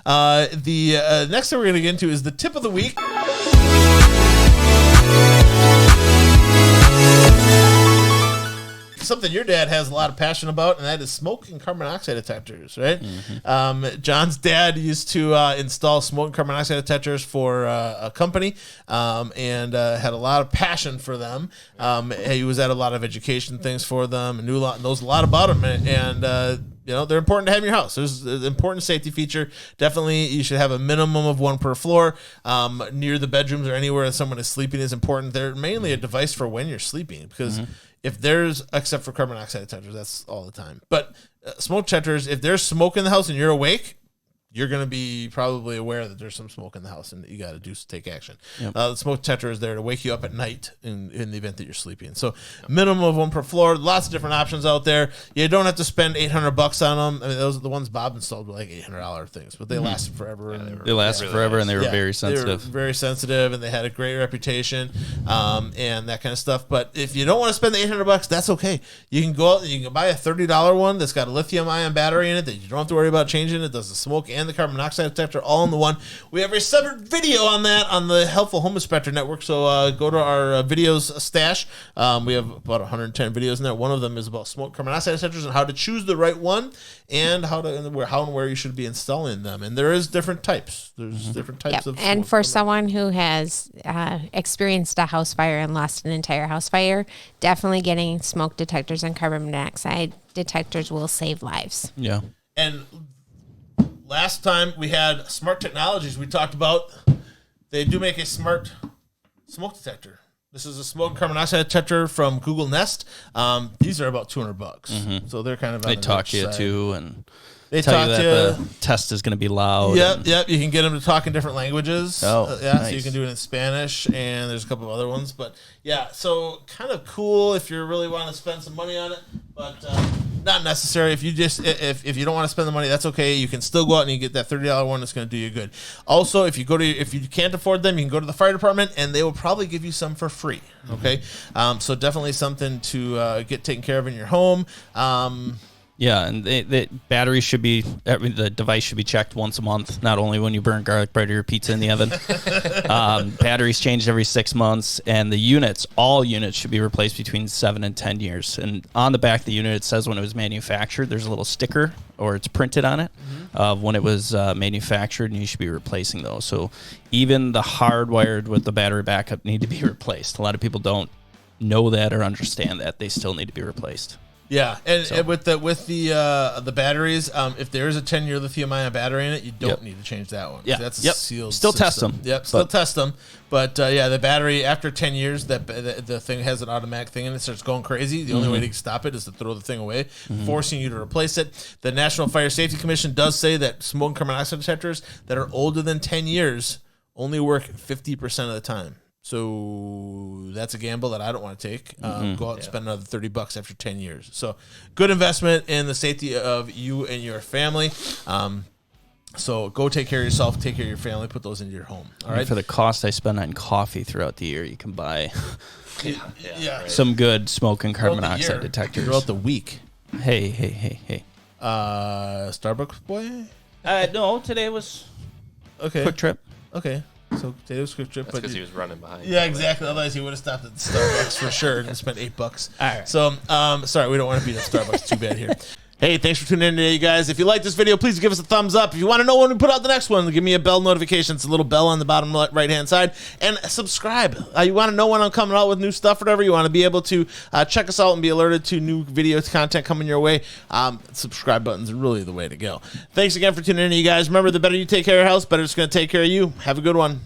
The next thing we're going to get into is the tip of the week. Something your dad has a lot of passion about, and that is smoke and carbon monoxide detectors, right? John's dad used to install smoke and carbon monoxide detectors for a company, and had a lot of passion for them. He was at a lot of education things for them, and knows a lot about them, and they're important to have in your house. There's an important safety feature. Definitely, you should have a minimum of one per floor. Near the bedrooms or anywhere that someone is sleeping is important. They're mainly a device for when you're sleeping, because if there's, except for carbon monoxide detectors, that's all the time. But smoke detectors, if there's smoke in the house and you're awake, you're going to be probably aware that there's some smoke in the house and that you got to take action. Yep. The smoke detector is there to wake you up at night in the event that you're sleeping. So minimum of one per floor. Lots of different options out there. You don't have to spend $800 on them. I mean, those are the ones Bob installed were like $800 things, but they lasted forever. They lasted forever, and they were very sensitive. They were very sensitive, and they had a great reputation, and that kind of stuff. But if you don't want to spend the $800, that's okay. You can go out and you can buy a $30 one that's got a lithium-ion battery in it that you don't have to worry about changing. It does the smoke and the carbon monoxide detector all in the one. We have a separate video on that on the Helpful Home Inspector Network, so go to our videos stash. We have about 110 videos in there. One of them is about smoke carbon monoxide detectors and how to choose the right one, and how and where you should be installing them. And there is different types. There's different types of. And for someone who has experienced a house fire and lost an entire house fire, definitely getting smoke detectors and carbon monoxide detectors will save lives. Yeah. And last time we had smart technologies we talked about. They do make a smart smoke detector. This is a smoke and carbon monoxide detector from Google Nest. These are about $200. So they're kind of on they the talk to you side. too, and they tell talk you that the test is going to be loud. Yep. You can get them to talk in different languages. Oh, yeah. nice. So you can do it in Spanish, and there's a couple of other ones. But yeah, so kind of cool if you really want to spend some money on it, but not necessary. If you if you don't want to spend the money, that's okay. You can still go out and you get that $30 one that's going to do you good. Also, if you can't afford them, you can go to the fire department, and they will probably give you some for free. Okay, so definitely something to get taken care of in your home. Yeah, and the batteries the device should be checked once a month, not only when you burn garlic bread or your pizza in the oven. Batteries changed every 6 months, and all units should be replaced between 7 and 10 years. And on the back of the unit, it says when it was manufactured. There's a little sticker, or it's printed on it, of when it was manufactured, and you should be replacing those. So even the hardwired with the battery backup need to be replaced. A lot of people don't know that or understand that. They still need to be replaced. Yeah, and with the batteries, if there is a 10-year lithium-ion battery in it, you don't need to change that one. Yeah, that's a sealed Still system. test them. Yep, still test them. But the battery after 10 years, the thing has an automatic thing and it starts going crazy. The only way to stop it is to throw the thing away, forcing you to replace it. The National Fire Safety Commission does say that smoke and carbon monoxide detectors that are older than 10 years only work 50% of the time. So that's a gamble that I don't want to take. Go out and spend another $30 after 10 years. So good investment in the safety of you and your family. So go take care of yourself, take care of your family, put those into your home. All right. For the cost I spend on coffee throughout the year, you can buy right. some good smoke and carbon monoxide detectors throughout the week. Hey. Starbucks boy? No, today was okay. Quick Trip. Okay. So today was Quick Trip. That's because he was running behind. Yeah, exactly. Otherwise, he would have stopped at Starbucks for sure and spent $8. All right. So, sorry, we don't want to beat up Starbucks too bad here. Hey, thanks for tuning in today, you guys. If you like this video, please give us a thumbs up. If you want to know when we put out the next one, give me a bell notification. It's a little bell on the bottom right-hand side. And subscribe. You want to know when I'm coming out with new stuff or whatever. You want to be able to check us out and be alerted to new video content coming your way. Subscribe button's really the way to go. Thanks again for tuning in, you guys. Remember, the better you take care of your house, better it's going to take care of you. Have a good one.